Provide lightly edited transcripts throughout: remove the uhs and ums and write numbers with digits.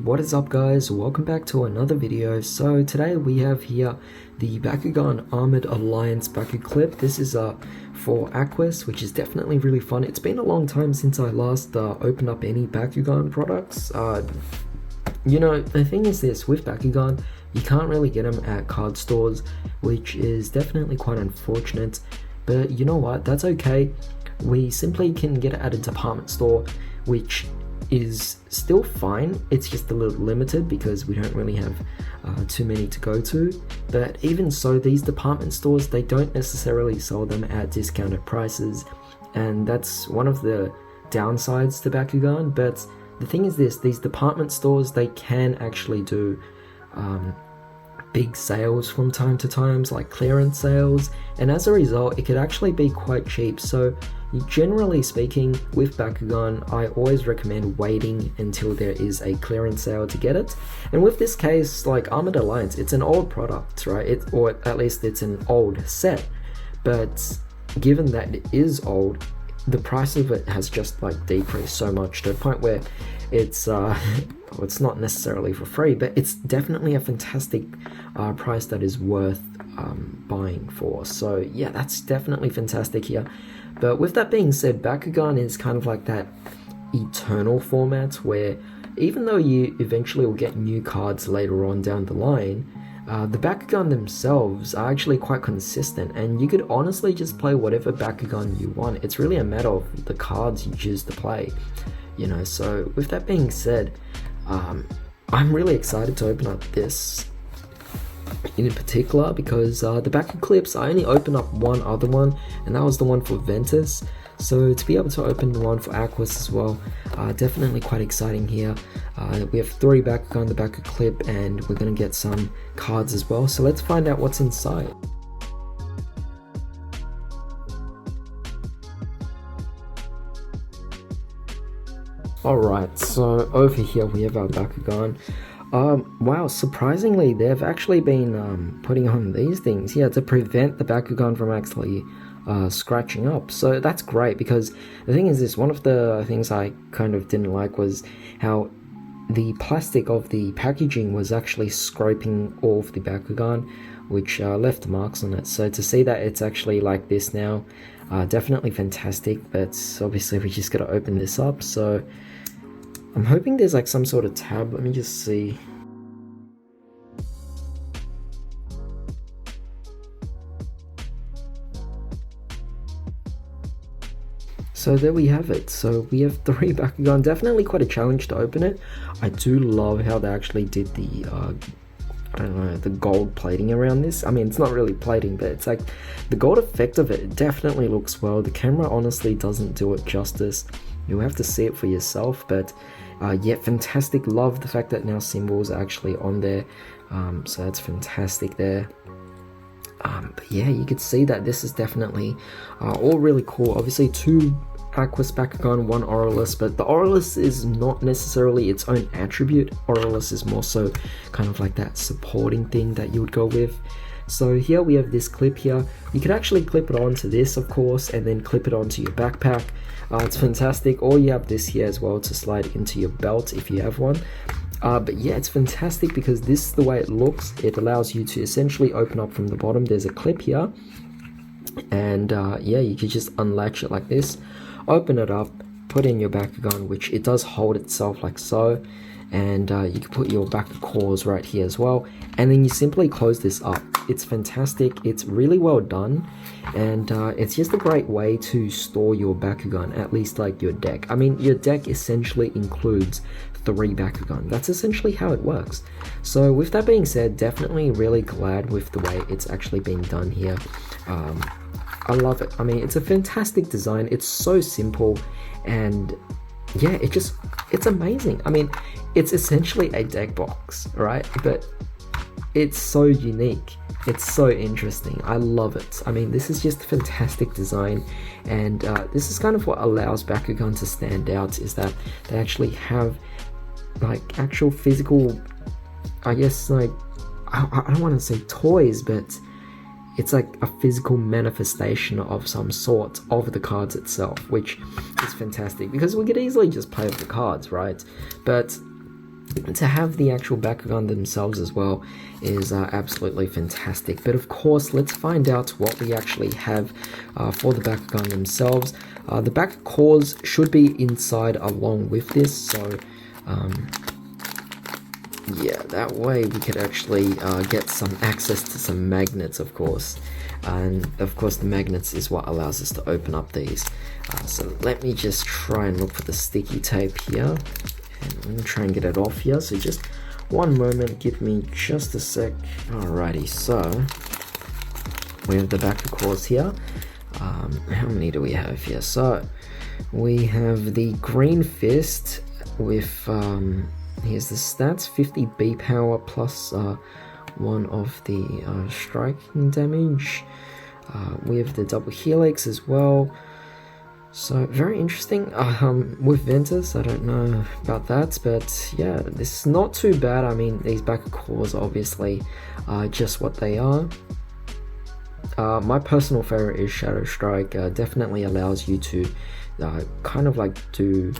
What is up guys, welcome back to another video. So today we have here the Bakugan Armored Alliance Bakuclip. This is for Aquos, which is definitely really fun. It's been a long time since I last opened up any Bakugan products. You know, the thing is this, with Bakugan, you can't really get them at card stores, which is definitely quite unfortunate. But you know what, that's okay. We simply can get it at a department store, which is still fine. It's just a little limited because we don't really have too many to go to. But even so, these department stores, they don't necessarily sell them at discounted prices, and that's one of the downsides to Bakugan. But the thing is this, these department stores, they can actually do big sales from time to time, like clearance sales, and as a result it could actually be quite cheap. So generally speaking, with Bakugan, I always recommend waiting until there is a clearance sale to get it. And with this case, like Armored Alliance, it's an old product, right? Or at least it's an old set, but given that it is old, the price of it has just like decreased so much to the point where it's well, it's not necessarily for free, but it's definitely a fantastic price that is worth buying for. So yeah, that's definitely fantastic here. But with that being said, Bakugan is kind of like that eternal format where even though you eventually will get new cards later on down the line, the Bakugan themselves are actually quite consistent, and you could honestly just play whatever Bakugan you want. It's really a matter of the cards you choose to play, you know. So with that being said, I'm really excited to open up this in particular because the Bakuclips, I only opened up one other one, and that was the one for Ventus. So to be able to open the one for Aquos as well, definitely quite exciting here. We have 3 Bakugan, the Bakuclip, and we're going to get some cards as well. So let's find out what's inside. Alright, so over here we have our Bakugan. Wow, surprisingly, they've actually been putting on these things here to prevent the Bakugan from actually scratching up. So that's great, because the thing is this, one of the things I kind of didn't like was how the plastic of the packaging was actually scraping off the Bakugan, which left marks on it. So to see that it's actually like this now, definitely fantastic. But obviously we just gotta open this up. So I'm hoping there's like some sort of tab. Let me just see. So there we have it. So we have 3 Bakugan. Definitely quite a challenge to open it. I do love how they actually did the I don't know, the gold plating around this. I mean, it's not really plating, but it's like the gold effect of it definitely looks well. The camera honestly doesn't do it justice. You'll have to see it for yourself, but yeah, fantastic. Love the fact that now symbols are actually on there, so that's fantastic there. But yeah, you could see that this is definitely all really cool. Obviously 2 Aquos Bakugan, 1 Aurelus, but the Aurelus is not necessarily its own attribute. Aurelus is more so kind of like that supporting thing that you would go with. So here we have this clip here. You could actually clip it onto this, of course, and then clip it onto your backpack. It's fantastic. Or you have this here as well to slide into your belt if you have one. But yeah, it's fantastic because this is the way it looks. It allows you to essentially open up from the bottom. There's a clip here, and yeah, you can just unlatch it like this, open it up, put in your Bakugan, which it does hold itself like so, and you can put your Bakucors right here as well, and then you simply close this up. It's fantastic. It's really well done, and it's just a great way to store your Bakugan, at least like your deck. I mean, your deck essentially includes 3 Bakugan. That's essentially how it works. So with that being said, definitely really glad with the way it's actually being done here. I love it. I mean, it's a fantastic design. It's so simple, and yeah, it's amazing. I mean, it's essentially a deck box, right? But it's so unique. It's so interesting. I love it. I mean, this is just a fantastic design, and this is kind of what allows Bakugan to stand out, is that they actually have like actual physical, I guess, like, I don't want to say toys, but it's like a physical manifestation of some sort of the cards itself, which is fantastic because we could easily just play with the cards, right? But to have the actual Bakugan themselves as well is absolutely fantastic. But of course, let's find out what we actually have for the Bakugan themselves. The Bakucores should be inside along with this, so yeah, that way we could actually get some access to some magnets, of course. And of course the magnets is what allows us to open up these. So let me just try and look for the sticky tape here. And I'm going to try and get it off here, so just one moment, give me just a sec. Alrighty, so we have the Bakucores here. How many do we have here? So we have the Green Fist with, here's the stats, 50 B power plus 1 of the striking damage. We have the double helix as well. So very interesting. With Ventus, I don't know about that, but yeah, this is not too bad. I mean, these Bakucores obviously are just what they are. My personal favorite is Shadow Strike. Definitely allows you to kind of like do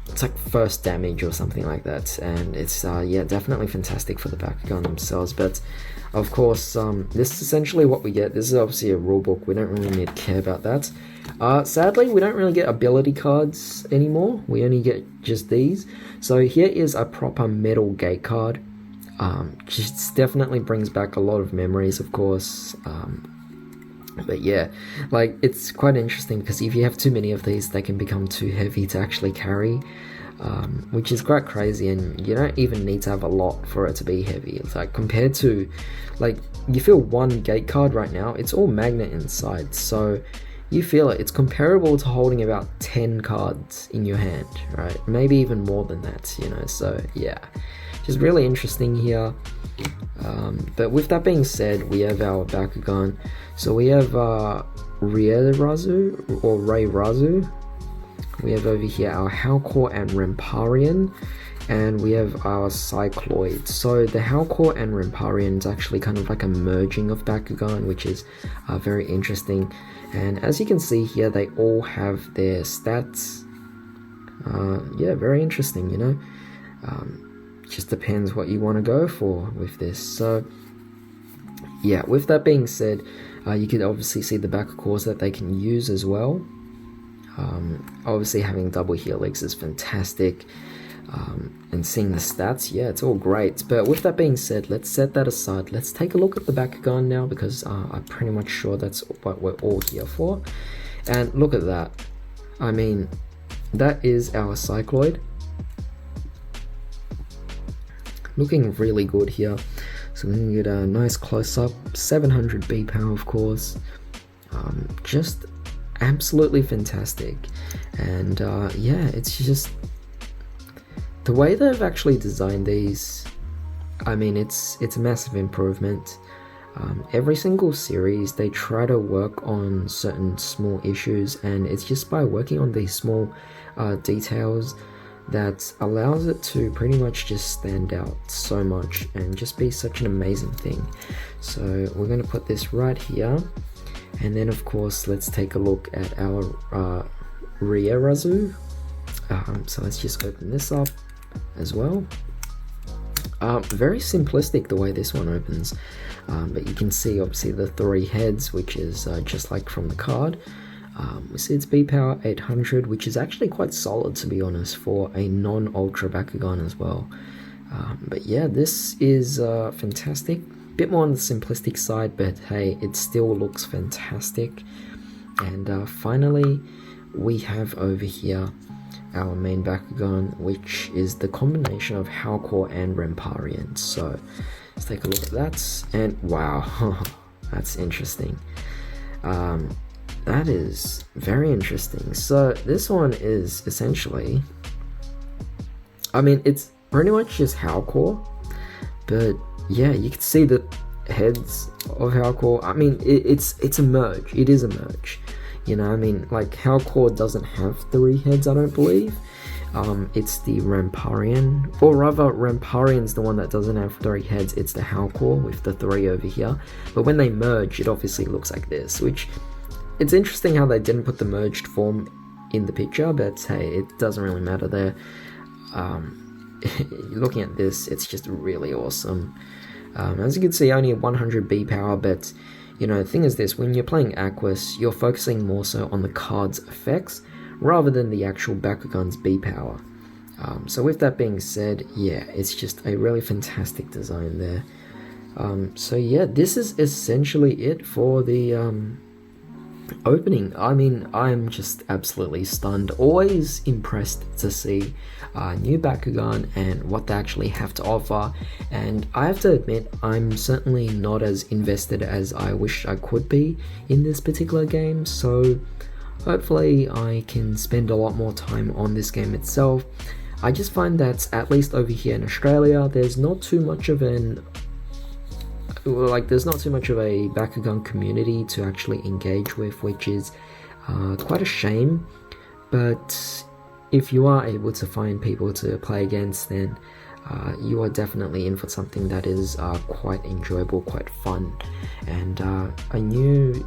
it's like first damage or something like that, and it's yeah, definitely fantastic for the Bakugan themselves. But of course, this is essentially what we get. This is obviously a rulebook. We don't really need to care about that. Sadly, we don't really get ability cards anymore. We only get just these. So here is a proper metal gate card. Just definitely brings back a lot of memories, of course. But yeah, like, it's quite interesting because if you have too many of these, they can become too heavy to actually carry, which is quite crazy, and you don't even need to have a lot for it to be heavy. It's like, compared to, like, you feel one gate card right now, it's all magnet inside, so you feel it. It's comparable to holding about 10 cards in your hand, right? Maybe even more than that, you know, so yeah. Just really interesting here. But with that being said, we have our Bakugan. So we have Rierazu or Rairazu. We have over here our Howlkor and Ramparian, and we have our Cycloid. So the Howlkor and Ramparian is actually kind of like a merging of Bakugan, which is very interesting. And as you can see here, they all have their stats. Yeah, very interesting, you know. Just depends what you want to go for with this. So yeah, with that being said, you could obviously see the Bakucores that they can use as well. Obviously having double helix is fantastic, and seeing the stats, yeah, it's all great. But with that being said, let's set that aside. Let's take a look at the Bakugan now, because I'm pretty much sure that's what we're all here for. And look at that. I mean, that is our Cycloid. Looking really good here. So we're gonna get a nice close-up, 700 B power, of course. Just absolutely fantastic. And yeah, it's just the way they've actually designed these. I mean, it's a massive improvement. Every single series, they try to work on certain small issues, and it's just by working on these small details that allows it to pretty much just stand out so much and just be such an amazing thing. So we're going to put this right here, and then of course let's take a look at our Rierazu. So let's just open this up as well. Very simplistic the way this one opens, but you can see obviously the 3 heads, which is just like from the card. We see it's B power 800, which is actually quite solid, to be honest, for a non-ultra Bakugan as well. But yeah, this is fantastic. Bit more on the simplistic side, but hey, it still looks fantastic. And finally, we have over here our main Bakugan, which is the combination of Howlkor and Ramparian. So let's take a look at that, and wow, that's interesting. That is very interesting. So this one is essentially, I mean, it's pretty much just Howlkor, but yeah, you can see the heads of Howlkor. I mean, it's a merge. It is a merge. You know, I mean, like, Howlkor doesn't have 3 heads, I don't believe. It's the Ramparian, or rather, Ramparian's the one that doesn't have 3 heads. It's the Howlkor with the 3 over here. But when they merge, it obviously looks like this, which, it's interesting how they didn't put the merged form in the picture, but hey, it doesn't really matter there. looking at this, it's just really awesome. As you can see, only 100 B power, but you know, the thing is this, when you're playing Aquos, you're focusing more so on the card's effects rather than the actual Bakugan's B power. So with that being said, yeah, it's just a really fantastic design there. So yeah, this is essentially it for the opening. I mean, I'm just absolutely stunned. Always impressed to see new Bakugan and what they actually have to offer. And I have to admit, I'm certainly not as invested as I wish I could be in this particular game. So hopefully I can spend a lot more time on this game itself. I just find that, at least over here in Australia, there's not too much of a Bakugan community to actually engage with, which is quite a shame. But if you are able to find people to play against, then you are definitely in for something that is quite enjoyable, quite fun, and a new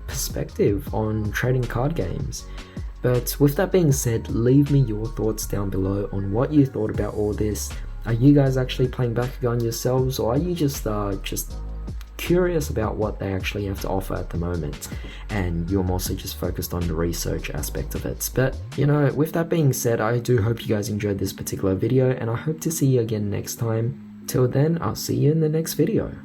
perspective on trading card games. But with that being said, leave me your thoughts down below on what you thought about all this. Are you guys actually playing Bakugan yourselves, or are you just curious about what they actually have to offer at the moment, and you're mostly just focused on the research aspect of it? But you know, with that being said, I do hope you guys enjoyed this particular video, and I hope to see you again next time. Till then, I'll see you in the next video.